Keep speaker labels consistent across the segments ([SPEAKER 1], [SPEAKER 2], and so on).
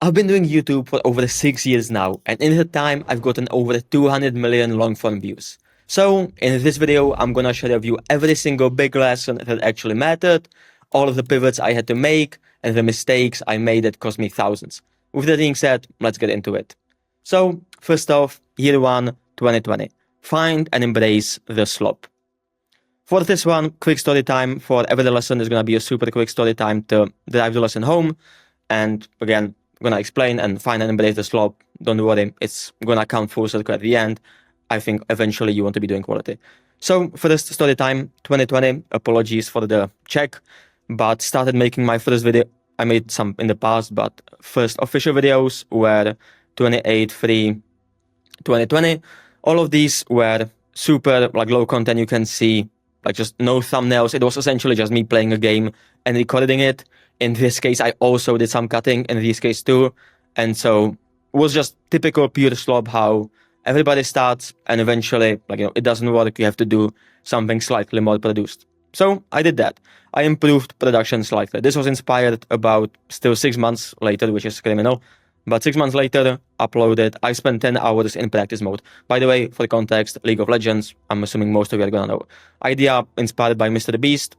[SPEAKER 1] I've been doing YouTube for over 6 years now, and in that time, I've gotten over 200 million long-form views. So, in this video, I'm gonna share with you every single big lesson that actually mattered, all of the pivots I had to make, and the mistakes I made that cost me thousands. With that being said, let's get into it. So, first off, year 1, 2020. Find and embrace the slop. For this one, quick story time. For every lesson, there's gonna be a super quick story time to drive the lesson home. And again, I'm gonna explain and find and embrace the slop. Don't worry, it's gonna come full circle at the end. I think eventually you want to be doing quality. So first story time, 2020. Apologies for the check, but started making my first video. I made some in the past, but first official videos were 28/3/2020. All of these were super like low content. You can see like just no thumbnails. It was essentially just me playing a game and recording it. In this case, I also did some cutting in this case too. And so it was just typical pure slop how everybody starts and eventually, like, it doesn't work. You have to do something slightly more produced. So I did that. I improved production slightly. This was inspired about still 6 months later, which is criminal. But 6 months later, uploaded. I spent 10 hours in practice mode. By the way, for context, League of Legends, I'm assuming most of you are gonna know. Idea inspired by Mr. Beast.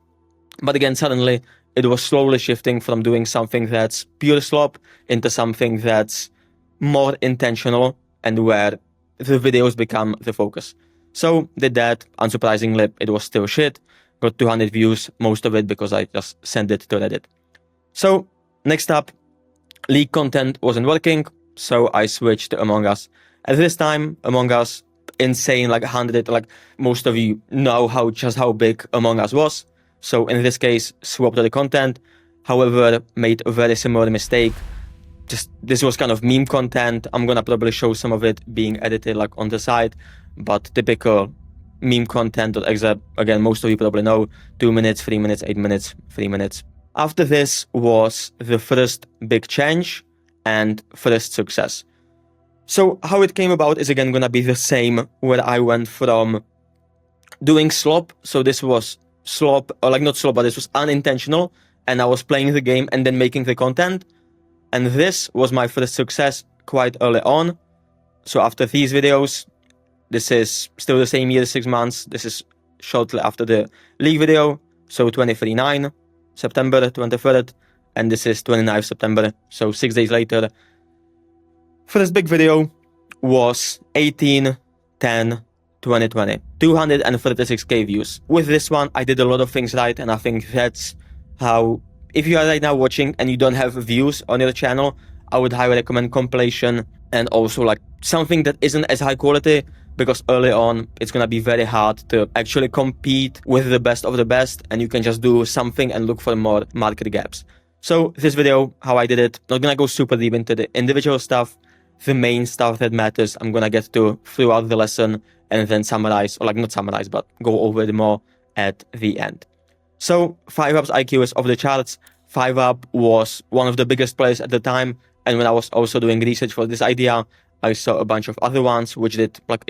[SPEAKER 1] But again, suddenly, it was slowly shifting from doing something that's pure slop into something that's more intentional and where the videos become the focus. So did that. Unsurprisingly, it was still shit. Got 200 views, most of it because I just sent it to Reddit. So next up, League content wasn't working, so I switched to Among Us. At this time, Among Us, insane, like 100, like most of you know how big Among Us was. So in this case, swapped the content. However, made a very similar mistake. Just this was kind of meme content. I'm gonna probably show some of it being edited like on the side, but typical meme content. Except again, most of you probably know 2 minutes, 3 minutes, 8 minutes, 3 minutes. After this was the first big change and first success. So how it came about is again gonna be the same, where I went from doing slop. So this was slop, or like not slop, but this was unintentional, and I was playing the game and then making the content. And this was my first success quite early on. So after these videos, this is still the same year, 6 months. This is shortly after the League video. So 23/9, September 23rd, and this is 29th September. So 6 days later. First big video was 18/10/2020, 236k views. With this one, I did a lot of things right, and I think that's how, if you are right now watching and you don't have views on your channel, I would highly recommend compilation and also like something that isn't as high quality, because early on, it's gonna be very hard to actually compete with the best of the best, and you can just do something and look for more market gaps. So this video, how I did it, not gonna go super deep into the individual stuff. The main stuff that matters, I'm gonna get to throughout the lesson and then summarize, or like not summarize, but go over it more at the end. So 5UP's IQ is off the charts. 5UP was one of the biggest players at the time, and when I was also doing research for this idea, I saw a bunch of other ones which did like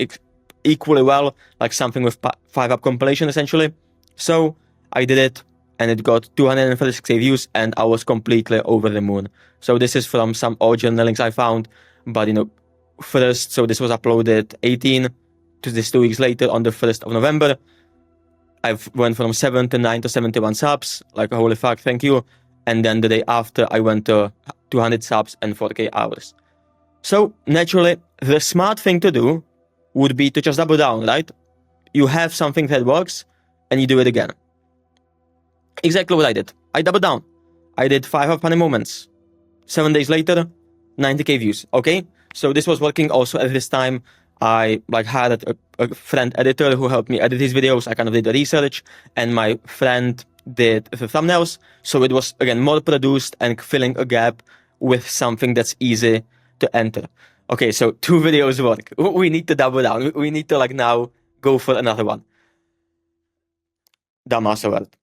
[SPEAKER 1] equally well, like something with 5UP compilation essentially. So I did it, and it got 236k views, and I was completely over the moon. So this is from some original links I found, but first, so this was uploaded 18 to this 2 weeks later on the 1st of November. I've went from 79 to 71 subs, like holy fuck, thank you. And then the day after, I went to 200 subs and 4k hours. So naturally, the smart thing to do would be to just double down, right? You have something that works and you do it again. Exactly what I did. I doubled down. I did 5 funny moments. 7 days later, 90k views, okay? So this was working also at this time. I like hired a friend editor who helped me edit these videos. I kind of did the research, and my friend did the thumbnails. So it was, again, more produced and filling a gap with something that's easy to enter. Okay, so 2 videos work. We need to double down. We need to like now go for another one. Dumbass alert.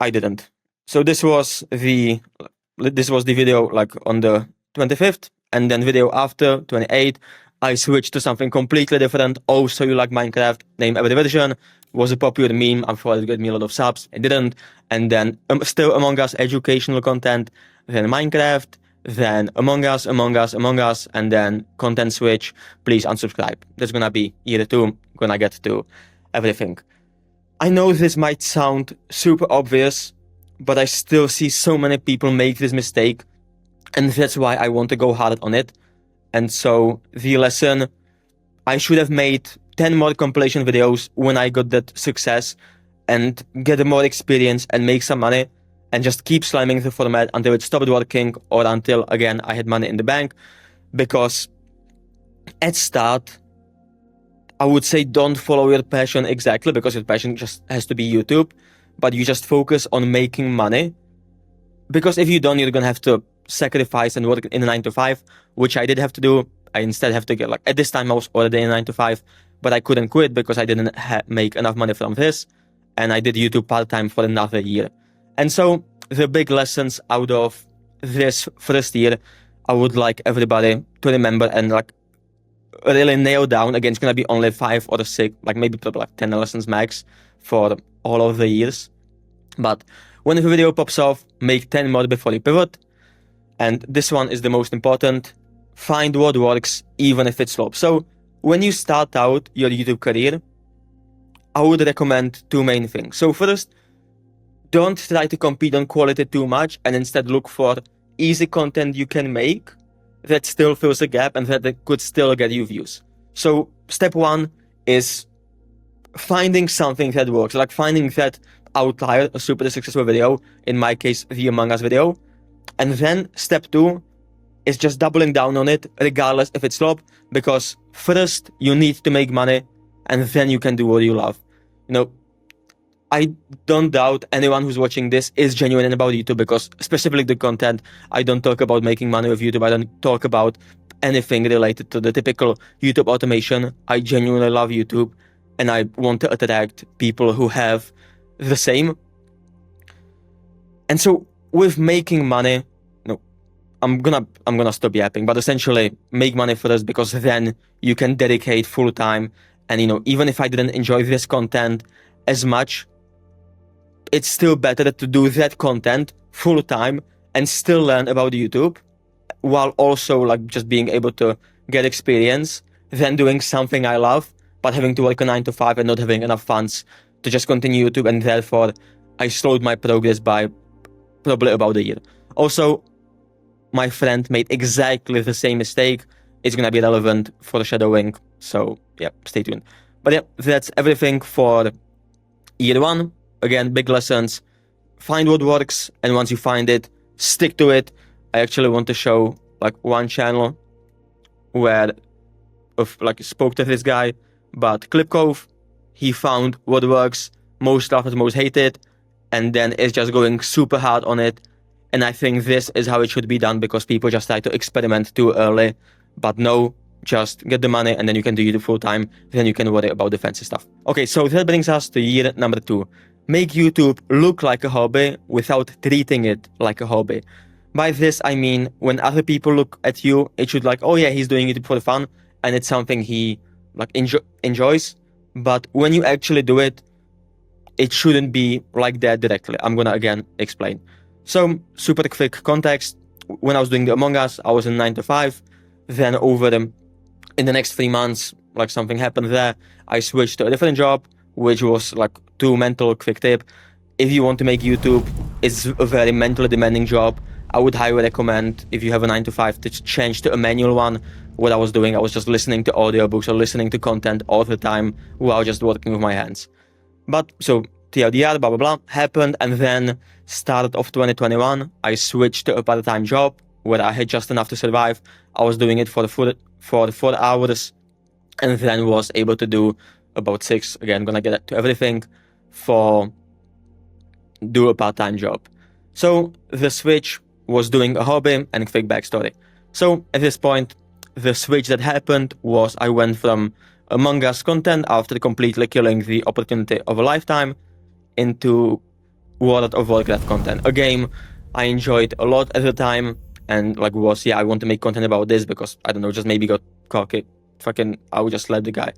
[SPEAKER 1] I didn't. So this was the video like on the 25th, and then video after 28th. I switched to something completely different. Oh, so you like Minecraft? Name every version. Was a popular meme. I thought it got me a lot of subs. It didn't. And then still Among Us educational content. Then Minecraft. then Among Us, and then content switch, please unsubscribe. That's gonna be year 2, gonna get to everything. I know this might sound super obvious, but I still see so many people make this mistake, and that's why I want to go hard on it. And so the lesson, I should have made 10 more compilation videos when I got that success and get more experience and make some money and just keep slamming the format until it stopped working or until, again, I had money in the bank. Because at start, I would say don't follow your passion exactly, because your passion just has to be YouTube, but you just focus on making money. Because if you don't, you're gonna have to sacrifice and work in a 9 to 5, which I did have to do. I instead have to get, like, at this time I was already in 9 to 5, but I couldn't quit because I didn't make enough money from this, and I did YouTube part-time for another year. And so the big lessons out of this first year, I would like everybody to remember and like really nail down. Again, it's gonna be only 5 or 6, like maybe probably like 10 lessons max for all of the years. But when the video pops off, make 10 more before you pivot. And this one is the most important. Find what works, even if it's slow. So when you start out your YouTube career, I would recommend 2 main things. So first, don't try to compete on quality too much, and instead look for easy content you can make that still fills a gap and that could still get you views. So step 1 is finding something that works, like finding that outlier, a super successful video, in my case, the Among Us video. And then step 2 is just doubling down on it, regardless if it's flop, because first you need to make money, and then you can do what you love. You know, I don't doubt anyone who's watching this is genuine about YouTube, because specifically the content, I don't talk about making money with YouTube. I don't talk about anything related to the typical YouTube automation. I genuinely love YouTube, and I want to attract people who have the same. And so with making money, no, I'm gonna stop yapping, but essentially make money first, because then you can dedicate full time. And you know, even if I didn't enjoy this content as much, it's still better to do that content full time and still learn about YouTube, while also like just being able to get experience, than doing something I love but having to work a 9 to 5 and not having enough funds to just continue YouTube. And therefore I slowed my progress by probably about a year. Also, my friend made exactly the same mistake. It's gonna be relevant for shadowing, so yeah, stay tuned. But yeah, that's everything for year 1. Again, big lessons. Find what works, and once you find it, stick to it. I actually want to show like one channel where like spoke to this guy, but Clipcove, he found what works, most loved, most hated, and then is just going super hard on it. And I think this is how it should be done, because people just try to experiment too early. But no, just get the money and then you can do YouTube full time. Then you can worry about the fancy stuff. Okay, so that brings us to year number 2. Make YouTube look like a hobby without treating it like a hobby. By this, I mean, when other people look at you, it should like, oh yeah, he's doing it for fun, and it's something he like enjoys. But when you actually do it, it shouldn't be like that directly. I'm gonna again explain. So super quick context. When I was doing the Among Us, I was in 9 to 5. Then over in the next 3 months, like something happened there. I switched to a different job, which was like too mental. Quick tip: if you want to make YouTube, it's a very mentally demanding job. I would highly recommend, if you have a 9 to 5, to change to a manual one. What I was doing, I was just listening to audiobooks or listening to content all the time while just working with my hands. But so TLDR, blah blah blah, happened, and then start of 2021, I switched to a part-time job where I had just enough to survive. I was doing it for 4 hours, and then was able to do about 6. Again, gonna get to everything do a part-time job. So the switch was doing a hobby, and quick backstory. So at this point, the switch that happened was I went from Among Us content, after completely killing the opportunity of a lifetime, into World of Warcraft content, a game I enjoyed a lot at the time, and like I want to make content about this because, I don't know, just maybe got cocky. I would just let the guy.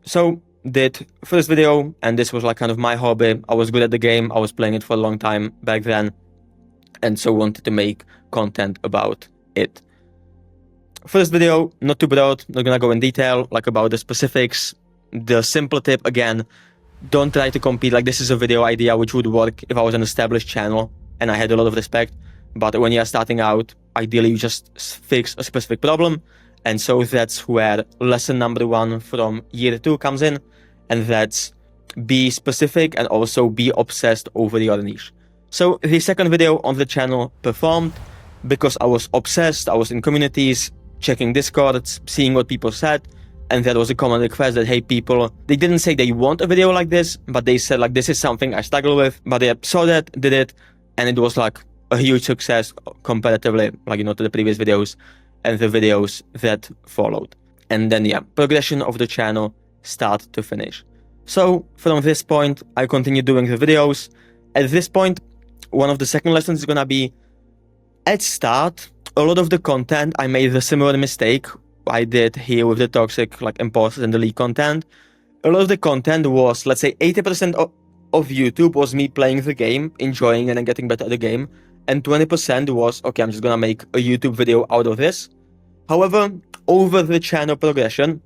[SPEAKER 1] So did first video, and this was like kind of my hobby. I was good at the game, I was playing it for a long time back then, and so wanted to make content about it. First video, not too broad, not gonna go in detail like about the specifics. The simple tip again, don't try to compete. Like, this is a video idea which would work if I was an established channel and I had a lot of respect. But when you're starting out, ideally you just fix a specific problem. And so that's where lesson number 1 from year 2 comes in. And that's be specific and also be obsessed over your niche. So the second video on the channel performed because I was obsessed. I was in communities, checking Discords, seeing what people said. And there was a common request that, hey, people, they didn't say they want a video like this, but they said like, this is something I struggle with. But they saw that, did it, and it was like a huge success comparatively, like, you know, to the previous videos and the videos that followed. And then, yeah, progression of the channel start to finish. So from this point, I continue doing the videos. At this point, one of the second lessons is gonna be, at start, a lot of the content, I made the similar mistake I did here with the toxic like imposters and the leak content. A lot of the content was, let's say 80% of YouTube was me playing the game, enjoying it and getting better at the game. And 20% was, okay, I'm just gonna make a YouTube video out of this. However, over the channel progression,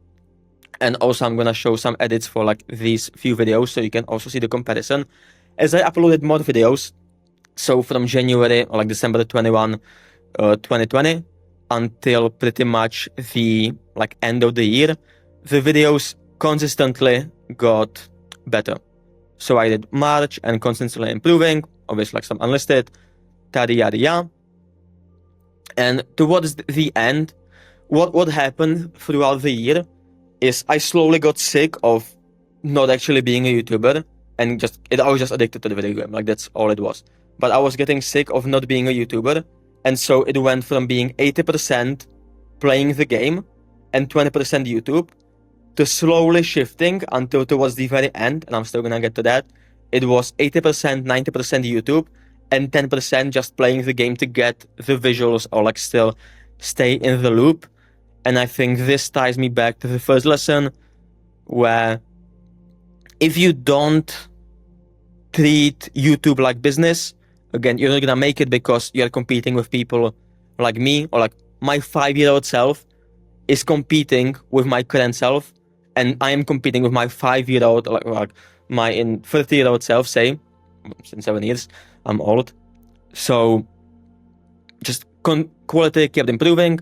[SPEAKER 1] and also I'm gonna show some edits for like these few videos so you can also see the comparison. As I uploaded more videos, so from January or like December 21, 2020, until pretty much the like end of the year, the videos consistently got better. So I did March and constantly improving, obviously like some unlisted, yada yada. And towards the end, what happened throughout the year is I slowly got sick of not actually being a YouTuber and I was just addicted to the video game, like that's all it was. But I was getting sick of not being a YouTuber. And so it went from being 80% playing the game and 20% YouTube to slowly shifting until towards the very end, and I'm still gonna get to that, it was 80%, 90% YouTube and 10% just playing the game to get the visuals or like still stay in the loop. And I think this ties me back to the first lesson, where if you don't treat YouTube like business, again, you're not gonna make it because you're competing with people like me, or like my 5-year-old self is competing with my current self, and I am competing with my 5-year-old, like my 30-year-old self, say, since 7 years, I'm old. So just quality kept improving.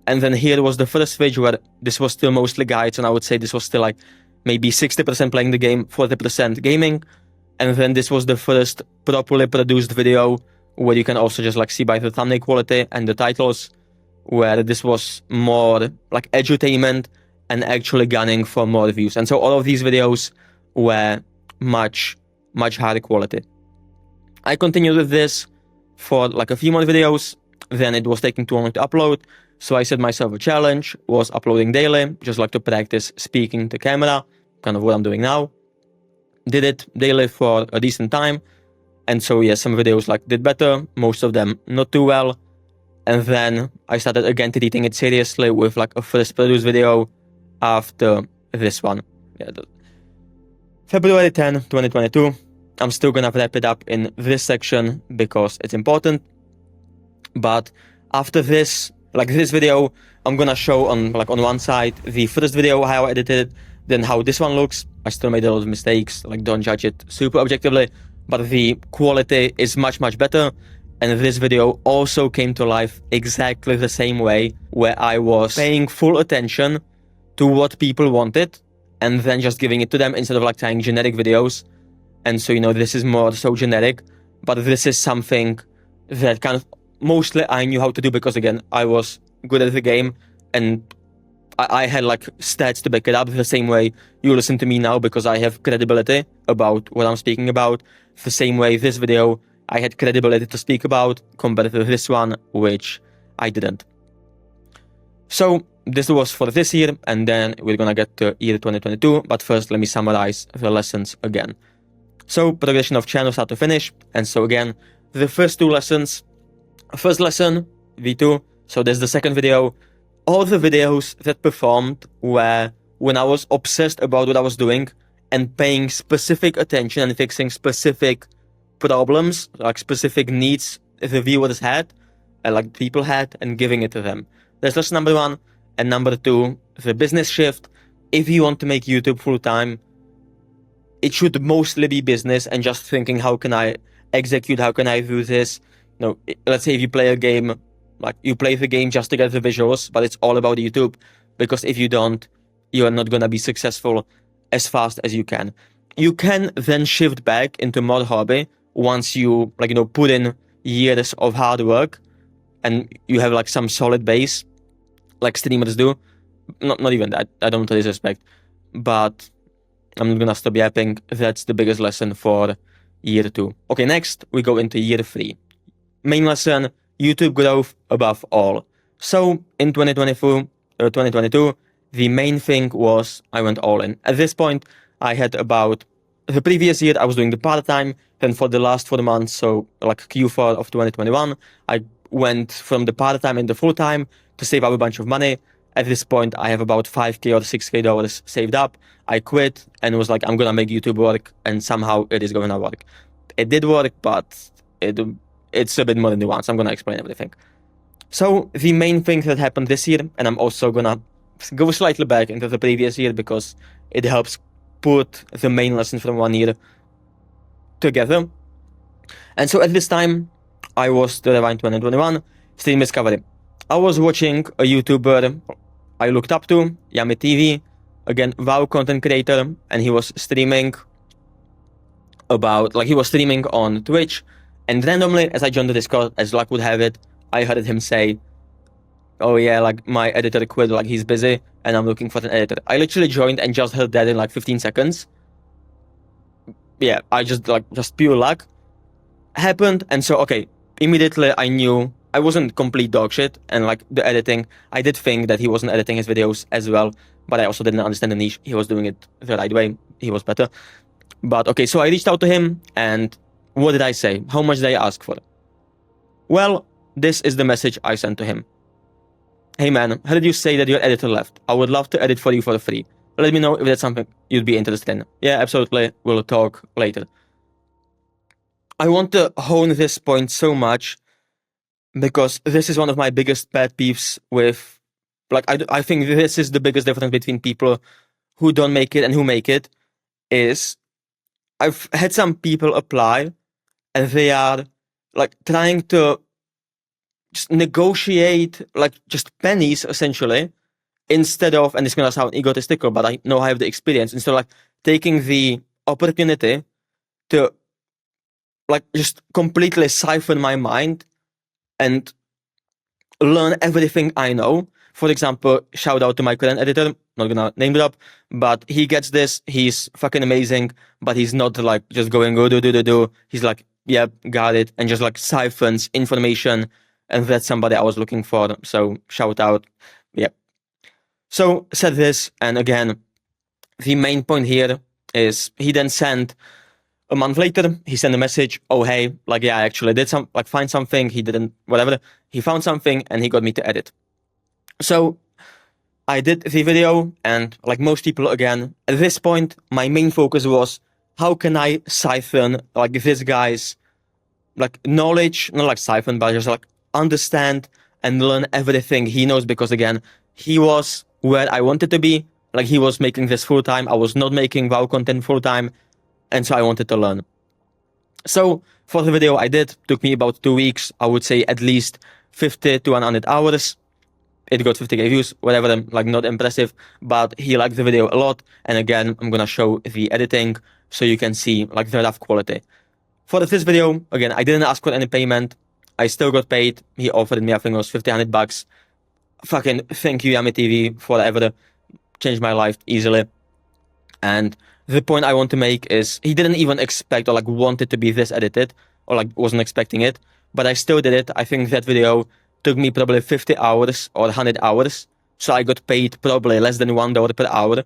[SPEAKER 1] And then here was the first stage where this was still mostly guides, and I would say this was still like maybe 60% playing the game, 40% gaming. And then this was the first properly produced video where you can also just like see by the thumbnail quality and the titles, where this was more like edutainment and actually gunning for more views. And so all of these videos were much higher quality. I continued with this for like a few more videos, then it was taking too long to upload. So I set myself a challenge, was uploading daily, just like to practice speaking to camera, kind of what I'm doing now. Did it daily for a decent time, and so yeah, some videos like did better, most of them not too well. And then I started again treating it seriously with like a first produced video after this one. Yeah, February 10, 2022. I'm still gonna wrap it up in this section because it's important. But after this, like this video, I'm gonna show on one side the first video, how I edited it, then how this one looks. I still made a lot of mistakes, like don't judge it super objectively, but the quality is much better. And this video also came to life exactly the same way, where I was paying full attention to what people wanted and then just giving it to them instead of like trying generic videos. And so, you know, this is more so generic, but this is something that kind of mostly I knew how to do because again, I was good at the game and I had like stats to back it up the same way you listen to me now because I have credibility about what I'm speaking about. The same way this video, I had credibility to speak about compared to this one, which I didn't. So this was for this year, and then we're gonna get to year 2022. But first, let me summarize the lessons again. So progression of channel start to finish. And so again, the first two lessons, first lesson, V2. So there's the second video. All the videos that performed were when I was obsessed about what I was doing and paying specific attention and fixing specific problems, like specific needs the viewers had. like people had and giving it to them. That's just number one. And number two, the business shift. If you want to make YouTube full time, it should mostly be business and just thinking, how can I execute? How can I do this? Let's say if you play a game, like you play the game just to get the visuals, but it's all about YouTube, because if you don't, you are not gonna be successful as fast as you can. You can then shift back into more hobby once you put in years of hard work and you have like some solid base, like streamers do. Not even that. I don't disrespect, but I'm not gonna stop yapping. That's the biggest lesson for year 2. Okay, next we go into year 3. Main lesson: YouTube growth above all. So in 2022, the main thing was I went all in. At this point, I had about the previous year I was doing the part-time. Then for the last 4 months, so like Q4 of 2021, I went from the part-time into full-time to save up a bunch of money. At this point, I have about $5K or $6K saved up. I quit and was like, I'm gonna make YouTube work, and somehow it is gonna work. It did work, but it's a bit more nuanced. I'm gonna explain everything. So the main thing that happened this year, and I'm also gonna go slightly back into the previous year because it helps put the main lessons from one year together. And so at this time, I was to rewind 2021, stream discovery. I was watching a YouTuber I looked up to, Yummy TV, again, WoW content creator, and he was streaming he was streaming on Twitch, and randomly, as I joined the Discord, as luck would have it, I heard him say, oh yeah, like my editor quit, like he's busy, and I'm looking for an editor. I literally joined and just heard that in like 15 seconds. Yeah, I just pure luck happened, and so, okay, immediately I knew I wasn't complete dog shit, and like the editing, I did think that he wasn't editing his videos as well, but I also didn't understand the niche. He was doing it the right way. He was better. But okay, so I reached out to him, and what did I say? How much did I ask for? Well, this is the message I sent to him. Hey man, heard you say that your editor left. I would love to edit for you for free. Let me know if that's something you'd be interested in. Yeah, absolutely. We'll talk later. I want to hone this point so much because this is one of my biggest pet peeves with, I think this is the biggest difference between people who don't make it and who make it, is I've had some people apply and they are like trying to just negotiate like just pennies essentially, instead of, and it's gonna sound egotistical, but I know I have the experience, instead of like taking the opportunity to like just completely siphon my mind and learn everything I know. For example, shout out to my current editor, not gonna name it up, but he gets this, he's fucking amazing, but he's not like just going, oh, do. He's like, yeah, got it, and just like siphons information, and that's somebody I was looking for, so shout out, yeah. So, said this, and again, the main point here is he then sent, a month later, he sent a message, oh hey, like yeah, I actually did find something, he didn't, whatever, he found something and he got me to edit. So I did the video, and like most people, again, at this point, my main focus was, how can I siphon like this guy's like knowledge, not like siphon, but just like understand and learn everything he knows, because again, he was where I wanted to be, like he was making this full time, I was not making WoW content full time, and so I wanted to learn. So for the video I did, took me about 2 weeks, I would say at least 50 to 100 hours. It got 50K views, whatever, like not impressive, but he liked the video a lot. And again, I'm gonna show the editing so you can see like the rough quality. For this video, again, I didn't ask for any payment. I still got paid. He offered me, I think it was $1,500. Fucking thank you, Yummy TV, for ever changed my life easily. And the point I want to make is he didn't even expect or like want it to be this edited, or like wasn't expecting it, but I still did it. I think that video took me probably 50 hours or 100 hours, so I got paid probably less than $1 per hour.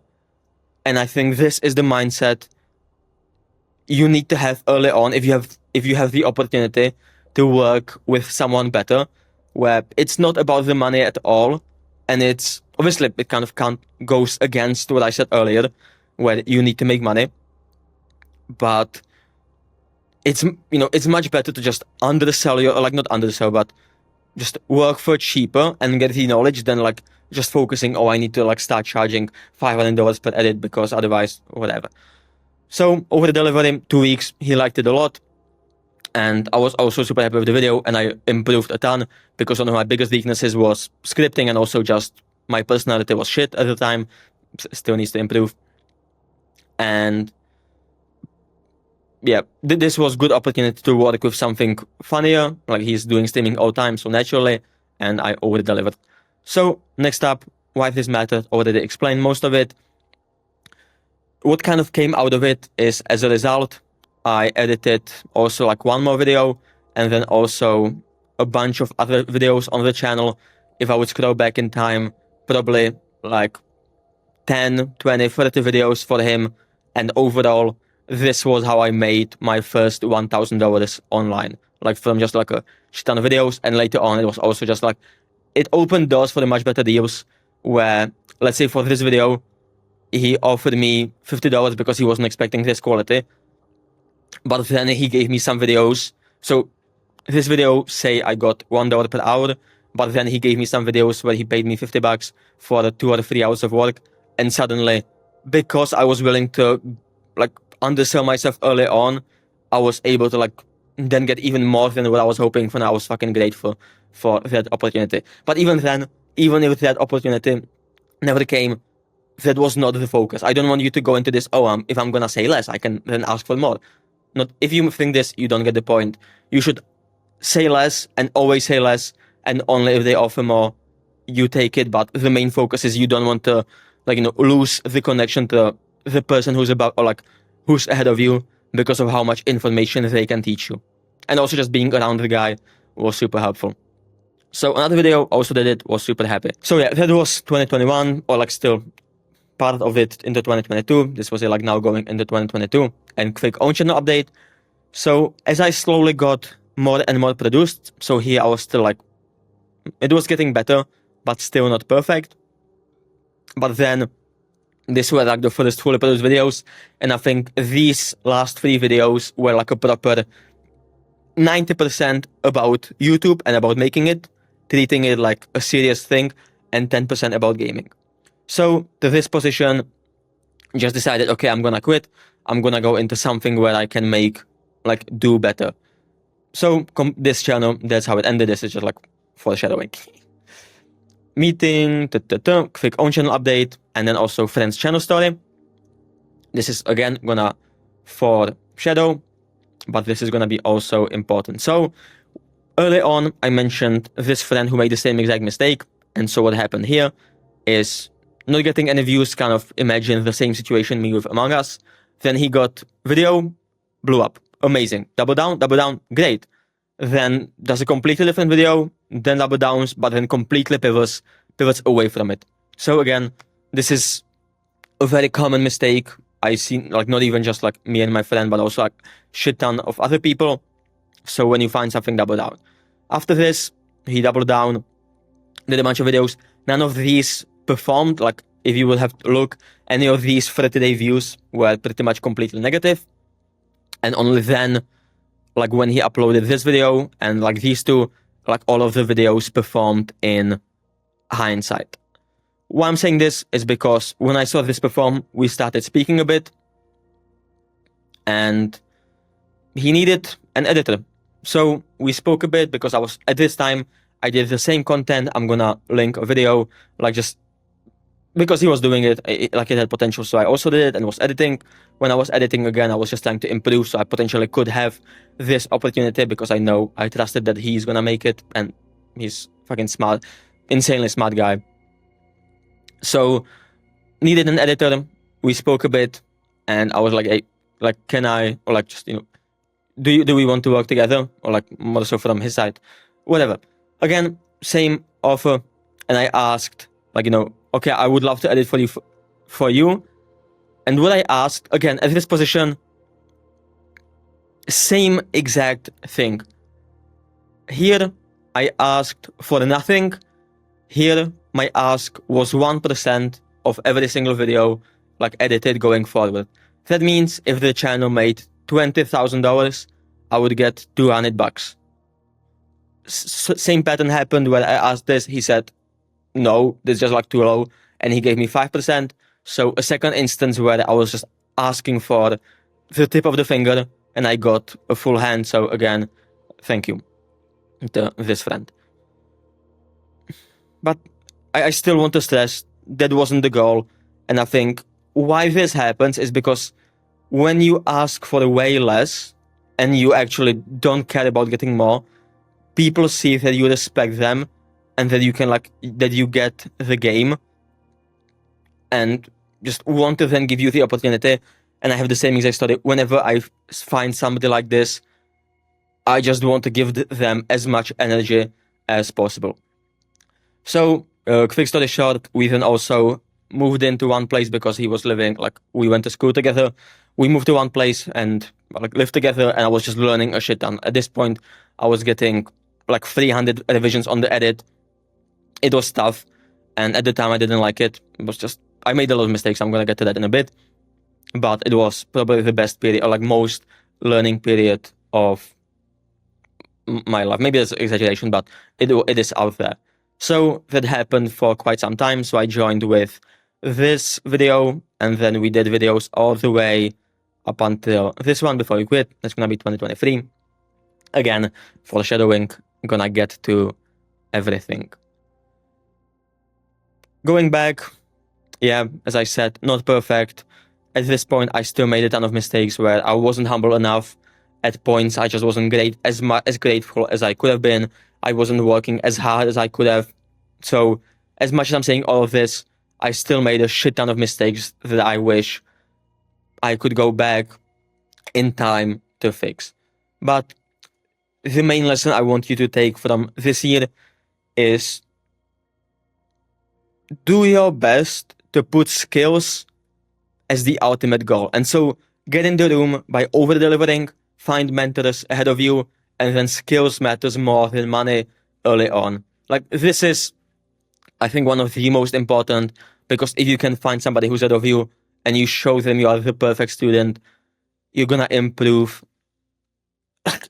[SPEAKER 1] And I think this is the mindset you need to have early on if you have the opportunity to work with someone better, where it's not about the money at all, and it's obviously it kind of goes against what I said earlier, where you need to make money, but it's much better to just undersell your, or like not undersell, but just work for cheaper and get the knowledge than like just focusing, oh, I need to like start charging $500 per edit because otherwise whatever. So over the delivery, 2 weeks, he liked it a lot. And I was also super happy with the video, and I improved a ton because one of my biggest weaknesses was scripting, and also just my personality was shit at the time. Still needs to improve. And yeah, this was good opportunity to work with something funnier. Like he's doing streaming all the time, so naturally, and I over delivered. So next up, why this mattered, already explained most of it. What kind of came out of it is, as a result, I edited also like one more video, and then also a bunch of other videos on the channel. If I would scroll back in time, probably like 10, 20, 30 videos for him. And overall, this was how I made my first $1,000 online. Like from just like a shit ton of videos. And later on, it was also just like, it opened doors for the much better deals where, let's say for this video, he offered me $50 because he wasn't expecting this quality. But then he gave me some videos. So this video, say I got $1 per hour, but then he gave me some videos where he paid me $50 for 2 or 3 hours of work. And suddenly, because I was willing to like undersell myself early on, I was able to like then get even more than what I was hoping for. And I was fucking grateful for that opportunity. But even then, even if that opportunity never came, that was not the focus. I don't want you to go into this, if I'm gonna say less, I can then ask for more. Not if you think this, you don't get the point. You should say less and always say less, and only if they offer more, you take it. But the main focus is you don't want to lose the connection to the person who's about, or like who's ahead of you, because of how much information they can teach you. And also just being around the guy was super helpful. So another video also did it, was super happy. So yeah, that was 2021, or like still part of it into 2022. This was like now going into 2022. And quick own channel update. So as I slowly got more and more produced, so here I was still like, it was getting better, but still not perfect. But then this were like the first fully produced videos, and I think these last 3 videos were like a proper 90% about YouTube and about making it, treating it like a serious thing, and 10% about gaming. So to this position, just decided, okay, I'm gonna quit. I'm gonna go into something where I can do better. So this channel, that's how it ended. This is just like foreshadowing. Meeting, quick own channel update, and then also friend's channel story. This is again gonna foreshadow, but this is gonna be also important. So early on, I mentioned this friend who made the same exact mistake. And so what happened here is not getting any views, kind of imagine the same situation me with Among Us. Then he got video, blew up. Amazing. Double down, great. Then does a completely different video, then double downs, but then completely pivots away from it. So again, this is a very common mistake I see, like not even just like me and my friend, but also like shit ton of other people. So when you find something, double down. After this, he doubled down, did a bunch of videos. None of these performed. Like if you will have to look, any of these 30-day views were pretty much completely negative. And only then, like when he uploaded this video and like these two, like all of the videos performed in hindsight. Why I'm saying this is because when I saw this perform, we started speaking a bit, and he needed an editor. So we spoke a bit because at this time, I did the same content. I'm gonna link a video, like just because he was doing it, like it had potential. So I also did it and was editing. When I was editing again, I was just trying to improve. So I potentially could have this opportunity because I trusted that he's gonna make it, and he's fucking smart, insanely smart guy. So needed an editor. We spoke a bit, and I was like, hey, like, can I, or like just, do we want to work together? Or like more so from his side, whatever. Again, same offer. And I asked, like, okay, I would love to edit for you. And what I asked, again, at this position, same exact thing. Here, I asked for nothing. Here, my ask was 1% of every single video, like, edited going forward. That means if the channel made $20,000, I would get $200. same pattern happened where I asked this, he said, no, this is just like too low, and he gave me 5%. So a second instance where I was just asking for the tip of the finger, and I got a full hand. So again, thank you to this friend. But I still want to stress that wasn't the goal. And I think why this happens is because when you ask for way less and you actually don't care about getting more, people see that you respect them and that you can that you get the game and just want to then give you the opportunity. And I have the same exact story. Whenever I find somebody like this, I just want to give them as much energy as possible. So, quick story short, we then also moved into one place because he was living, we went to school together. We moved to one place and lived together, and I was just learning a shit ton. At this point, I was getting 300 revisions on the edit. It was tough, and at the time I didn't like it. It was just, I made a lot of mistakes. I'm gonna get to that in a bit. But it was probably the best period, or most learning period of my life. Maybe that's exaggeration, but it is out there. So that happened for quite some time. So I joined with this video, and then we did videos all the way up until this one before we quit. That's gonna be 2023. Again, foreshadowing, gonna get to everything. Going back, yeah, as I said, not perfect. At this point, I still made a ton of mistakes where I wasn't humble enough. At points, I just wasn't as grateful as I could have been. I wasn't working as hard as I could have. So, as much as I'm saying all of this, I still made a shit ton of mistakes that I wish I could go back in time to fix. But the main lesson I want you to take from this year is do your best to put skills as the ultimate goal. And so get in the room by over-delivering, find mentors ahead of you, and then skills matters more than money early on. This is, I think, one of the most important, because if you can find somebody who's ahead of you and you show them you are the perfect student, you're gonna improve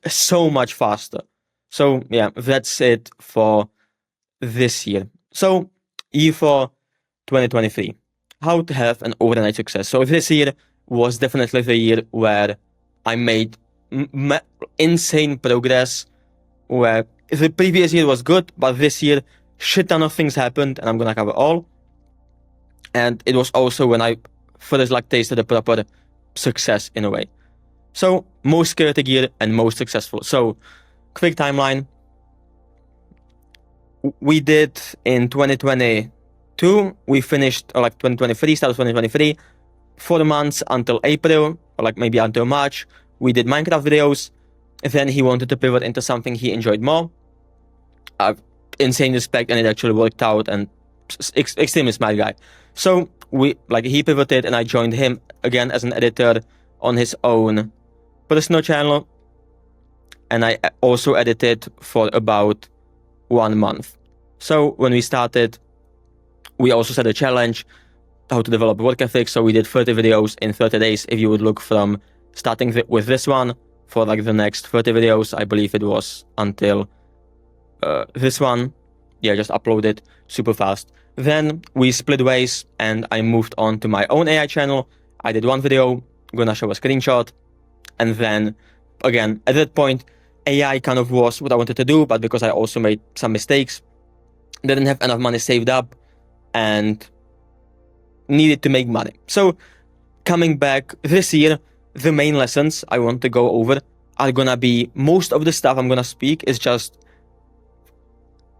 [SPEAKER 1] so much faster. So yeah, that's it for this year. So E4 2023, how to have an overnight success. So this year was definitely the year where I made insane progress, where the previous year was good, but this year shit ton of things happened, and I'm gonna cover all. And it was also when I first tasted the proper success in a way. So most chaotic year and most successful. So quick timeline. We did in 2022, we finished 2023, start of 2023, 4 months until April, or maybe until March. We did Minecraft videos. Then he wanted to pivot into something he enjoyed more. Insane respect, and it actually worked out, and extremely smart guy. So he pivoted, and I joined him again as an editor on his own personal channel. And I also edited for about 1 month. So when we started, we also set a challenge how to develop work ethic. So we did 30 videos in 30 days. If you would look from starting with this one for the next 30 videos, I believe it was until this one. Yeah, just upload it super fast. Then we split ways and I moved on to my own AI channel. I did 1 video, gonna show a screenshot. And then again, at that point, AI kind of was what I wanted to do, but because I also made some mistakes, didn't have enough money saved up and needed to make money. So coming back this year, the main lessons I want to go over are gonna be, most of the stuff I'm gonna speak is just,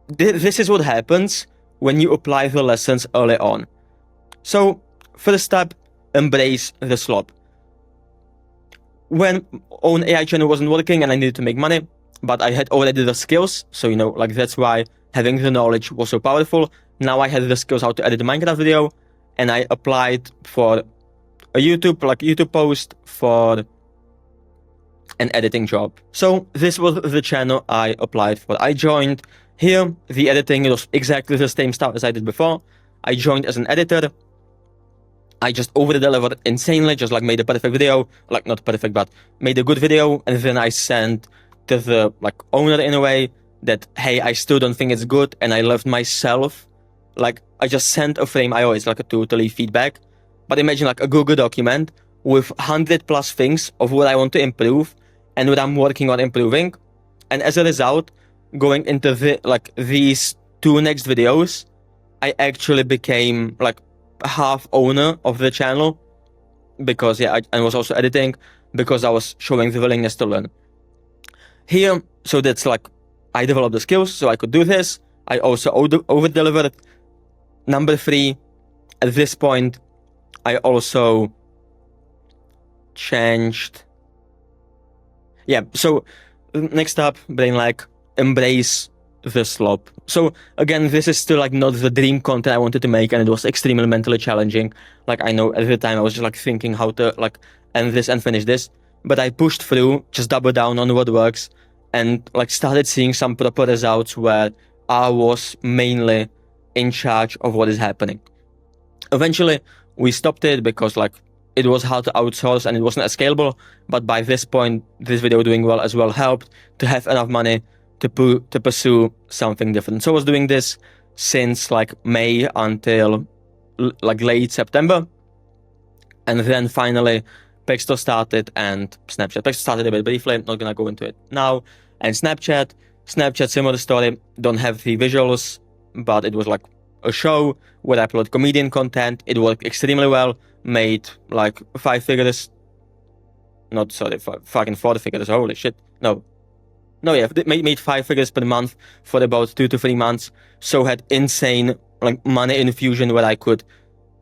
[SPEAKER 1] this is what happens when you apply the lessons early on. So first step, embrace the slop. When own AI channel wasn't working and I needed to make money, but I had already the skills, so that's why having the knowledge was so powerful. Now I had the skills how to edit a Minecraft video, and I applied for a YouTube post for an editing job. So this was the channel I applied for. I joined here. The editing was exactly the same stuff as I did before. I joined as an editor. I just over-delivered insanely, just made a perfect video, not perfect, but made a good video, and then I sent to the owner in a way, that, hey, I still don't think it's good, and I left myself, like, I just sent a frame IO, like a tool to leave feedback. But imagine like a Google document with 100+ things of what I want to improve and what I'm working on improving. And as a result, going into these 2 next videos, I actually became like half owner of the channel, because I was also editing, because I was showing the willingness to learn. Here, so that's like, I developed the skills so I could do this. I also over-delivered. Number 3, at this point, I also changed. Yeah, so next up, brain like, embrace the slop. So again, this is still like not the dream content I wanted to make, and it was extremely mentally challenging. Like, I know at the time I was just like thinking how to like end this and finish this, but I pushed through, just double down on what works, and like started seeing some proper results where I was mainly in charge of what is happening. Eventually, we stopped it because like it was hard to outsource and it wasn't as scalable. But by this point, this video doing well as well helped to have enough money to pursue something different. So I was doing this since like May until like late September. And then finally, Pexto started and Snapchat. Pexto started a bit briefly, not gonna go into it now. And Snapchat, similar story, don't have the visuals, but it was like a show where I upload comedian content. It worked extremely well, made like 5 figures. Not sorry, fucking 4 figures, holy shit. No, yeah, made 5 figures per month for about 2 to 3 months. So had insane like money infusion where I could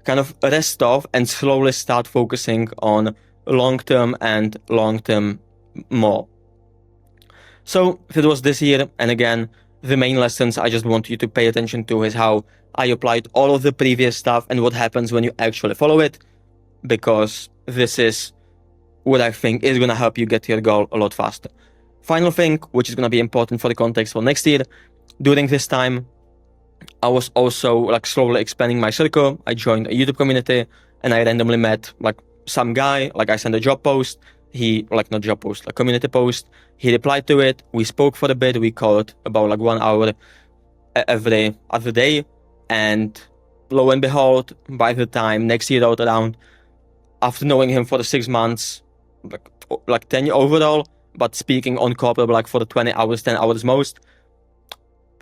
[SPEAKER 1] kind of rest off and slowly start focusing on long-term more. So it was this year, and again, the main lessons I just want you to pay attention to is how I applied all of the previous stuff and what happens when you actually follow it, because this is what I think is going to help you get to your goal a lot faster. Final thing, which is going to be important for the context for next year, during this time, I was also like slowly expanding my circle. I joined a YouTube community, and I randomly met like some guy, like I sent a job post, he, like not job post, like community post, he replied to it, we spoke for a bit, we called about like 1 hour every other day, and lo and behold, by the time next year rolled around, after knowing him for the 6 months, like 10 overall, but speaking on corporate like for the 20 hours, 10 hours most,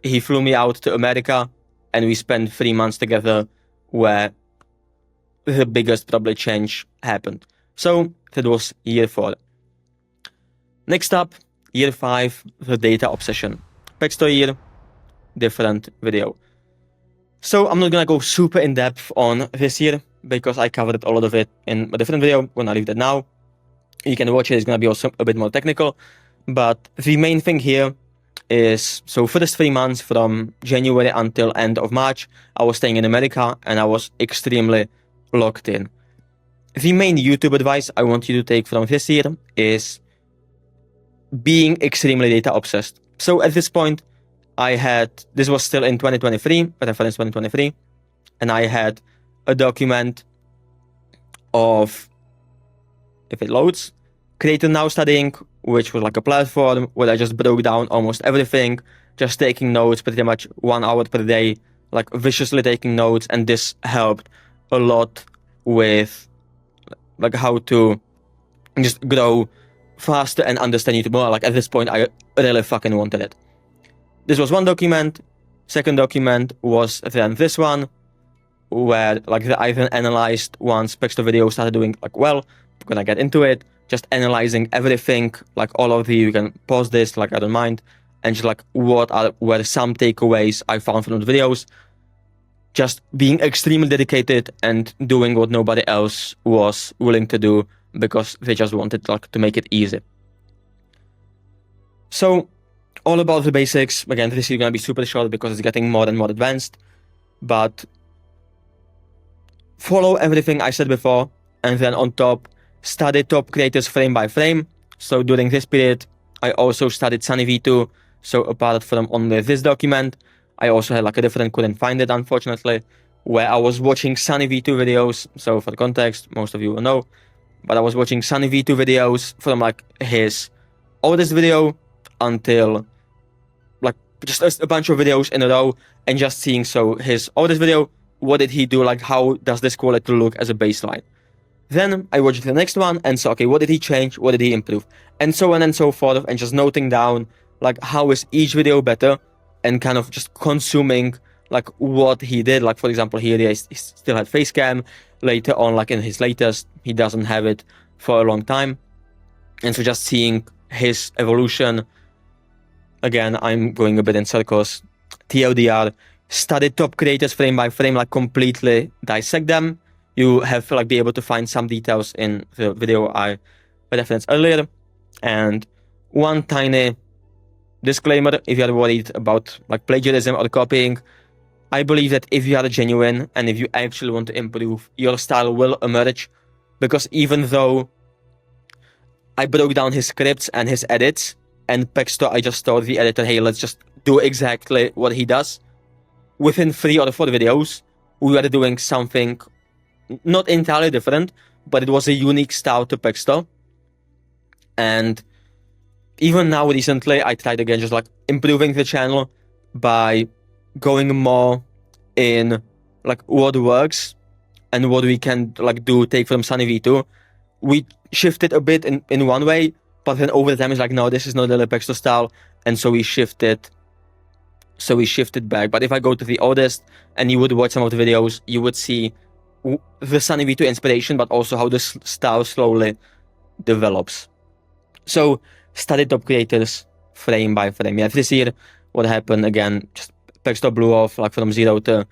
[SPEAKER 1] he flew me out to America, and we spent 3 months together where the biggest probably change happened. So that was year 4. Next up, year 5, the data obsession. Pexto year, different video. So I'm not gonna go super in depth on this year because I covered a lot of it in a different video. I'm gonna leave that now. You can watch it, it's gonna be also a bit more technical. But the main thing here is, so first 3 months from January until end of March, I was staying in America and I was extremely locked in. The main YouTube advice I want you to take from this year is being extremely data obsessed. So at this point, this was still in 2023, reference 2023, and I had a document of, if it loads, Creator Now Studying, which was like a platform where I just broke down almost everything, just taking notes pretty much 1 hour per day, like viciously taking notes, and this helped a lot with like how to just grow faster and understand YouTube more. Like at this point, I really fucking wanted it. This was one document. Second document was then this one, where like I then analyzed once Pexto video started doing like well. I'm gonna get into it. Just analyzing everything, like all of you can pause this, like I don't mind, and just like were some takeaways I found from the videos. Just being extremely dedicated and doing what nobody else was willing to do because they just wanted like to make it easy. So all about the basics. Again, this is gonna be super short because it's getting more and more advanced, but follow everything I said before, and then on top, study top creators frame by frame. So during this period, I also studied Sunny V2. So apart from only this document, I also had like a different, couldn't find it unfortunately, where I was watching Sunny V2 videos. So for context, most of you will know, but I was watching Sunny V2 videos from like his oldest video until like just a bunch of videos in a row and just seeing, so his oldest video, what did he do? Like, how does this quality look as a baseline? Then I watched the next one and saw, okay, what did he change? What did he improve? And so on and so forth, and just noting down, like, how is each video better, and kind of just consuming, like, what he did. Like, for example, here he still had face cam. Later on, like in his latest, he doesn't have it for a long time. And so just seeing his evolution. Again, I'm going a bit in circles. TLDR, study top creators frame by frame, like completely dissect them. You have to like be able to find some details in the video I referenced earlier. And one tiny disclaimer, if you are worried about like plagiarism or copying, I believe that if you are genuine and if you actually want to improve, your style will emerge. Because even though I broke down his scripts and his edits, and Pexto, I just told the editor, hey, let's just do exactly what he does. Within 3 or 4 videos, we were doing something not entirely different, but it was a unique style to Pexto. And even now, recently, I tried again just like improving the channel by going more in like what works and what we can like take from Sunny V2. We shifted a bit in one way, but then over time it's like, no, this is not the Pexto style, and so we shifted back. But if I go to the oldest and you would watch some of the videos, you would see the Sunny V2 inspiration, but also how the style slowly develops. So study top creators frame by frame. Yeah, this year what happened again, just Pexto blew off like from 0 to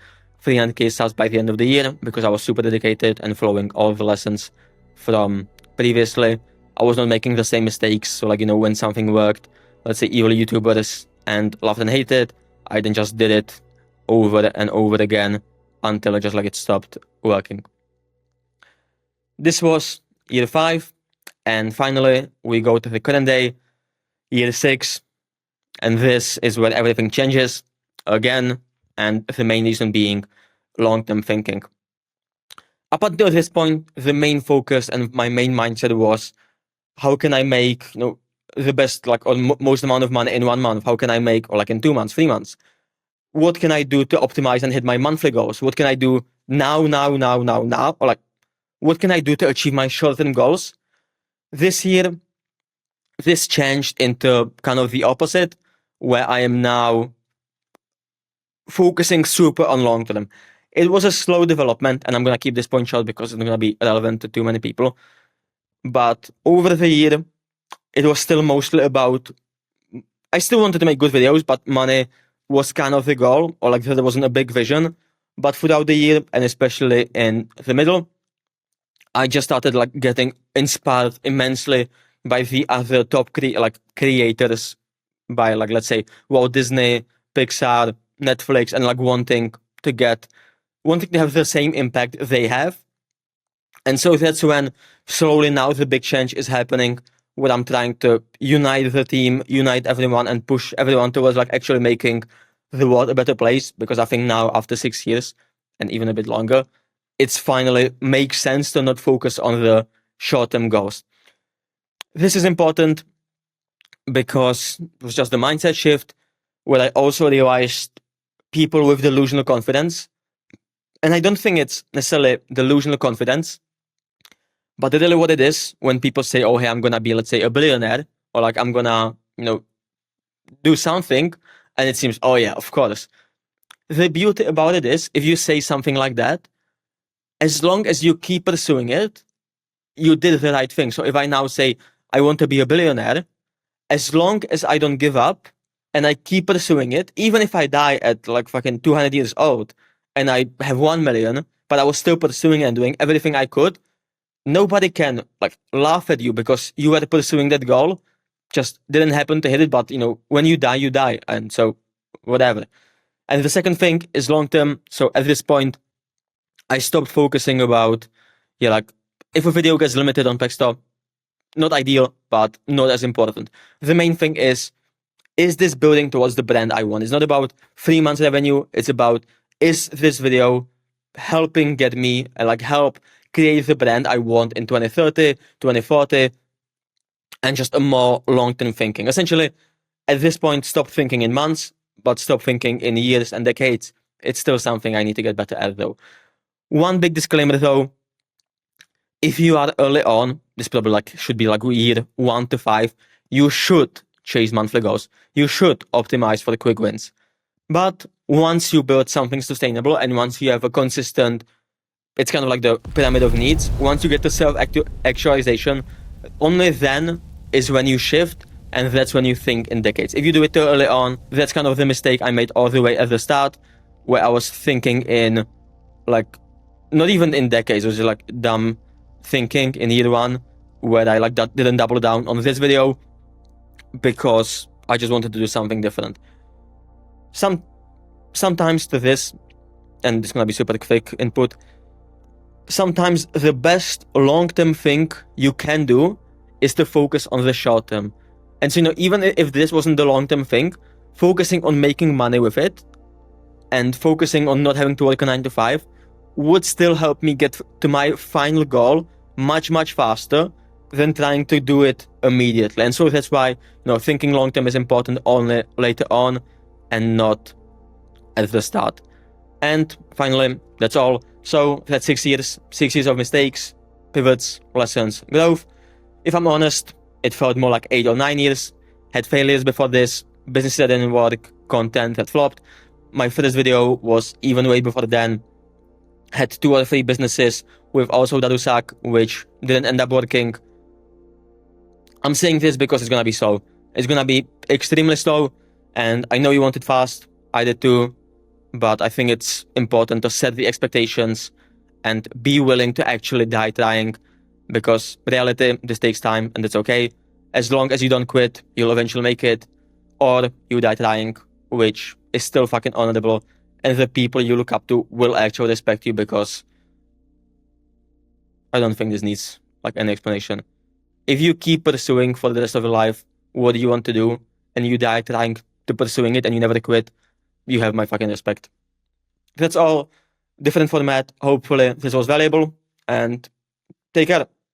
[SPEAKER 1] 300k subs by the end of the year because I was super dedicated and following all the lessons from previously. I was not making the same mistakes. So like, when something worked, let's say evil YouTubers and loved and hated, I then just did it over and over again until it stopped working. This was year 5. And finally, we go to the current day, year 6. And this is where everything changes again. And the main reason being long-term thinking. Up until this point, the main focus and my main mindset was, how can I make the best or most amount of money in 1 month? How can I make, or like in 2 months, 3 months? What can I do to optimize and hit my monthly goals? What can I do now? Or like, what can I do to achieve my short-term goals? This year, this changed into kind of the opposite, where I am now focusing super on long-term. It was a slow development, and I'm going to keep this point short because it's not going to be relevant to too many people. But over the year, it was still mostly about, I still wanted to make good videos, but money was kind of the goal, or like there wasn't a big vision. But throughout the year, and especially in the middle, I just started like getting inspired immensely by the other top creators, by like, let's say, Walt Disney, Pixar, Netflix, and like wanting to have the same impact they have. And so that's when slowly now the big change is happening, where I'm trying to unite the team, unite everyone, and push everyone towards like actually making the world a better place. Because I think now, after 6 years and even a bit longer, it's finally makes sense to not focus on the short-term goals. This is important because it was just the mindset shift, where I also realized people with delusional confidence, and I don't think it's necessarily delusional confidence, but really what it is, when people say, oh, hey, I'm gonna be, let's say, a billionaire, or like I'm gonna, do something, and it seems, oh yeah, of course. The beauty about it is, if you say something like that, as long as you keep pursuing it, you did the right thing. So if I now say, I want to be a billionaire, as long as I don't give up and I keep pursuing it, even if I die at like fucking 200 years old and I have 1 million, but I was still pursuing and doing everything I could, nobody can like laugh at you because you were pursuing that goal. Just didn't happen to hit it, but when you die, you die. And so whatever. And the second thing is long-term. So at this point, I stopped focusing about, like if a video gets limited on Pexto, not ideal, but not as important. The main thing is this building towards the brand I want? It's not about 3 months revenue. It's about, is this video helping get me and like help create the brand I want in 2030, 2040, and just a more long-term thinking. Essentially, at this point, stop thinking in months, but stop thinking in years and decades. It's still something I need to get better at, though. One big disclaimer, though: if you are early on, this probably should be year 1 to 5, you should chase monthly goals. You should optimize for the quick wins. But once you build something sustainable and once you have a consistent, it's kind of like the pyramid of needs. Once you get to self-actualization, only then is when you shift, and that's when you think in decades. If you do it too early on, that's kind of the mistake I made all the way at the start, where I was thinking in not even in decades. It was dumb thinking in year 1, where I didn't double down on this video because I just wanted to do something different. Sometimes to this, and it's gonna be super quick input, sometimes the best long-term thing you can do is to focus on the short term. And so, even if this wasn't the long-term thing, focusing on making money with it and focusing on not having to work a 9 to 5 would still help me get to my final goal much, much faster than trying to do it immediately. And so that's why, thinking long-term is important only later on and not at the start. And finally, that's all. So that's 6 years, 6 years of mistakes, pivots, lessons, growth. If I'm honest, it felt more like 8 or 9 years. Had failures before this, businesses that didn't work, content that flopped. My first video was even way before then. Had 2 or 3 businesses with also Darusak, which didn't end up working. I'm saying this because it's gonna be slow. It's gonna be extremely slow, and I know you want it fast. I did too, but I think it's important to set the expectations and be willing to actually die trying, because reality, this takes time, and it's okay. As long as you don't quit, you'll eventually make it, or you die trying, which is still fucking honorable, and the people you look up to will actually respect you, because I don't think this needs any explanation. If you keep pursuing for the rest of your life what you want to do, and you die trying to pursuing it and you never quit, you have my fucking respect. That's all. Different format. Hopefully this was valuable, and take care.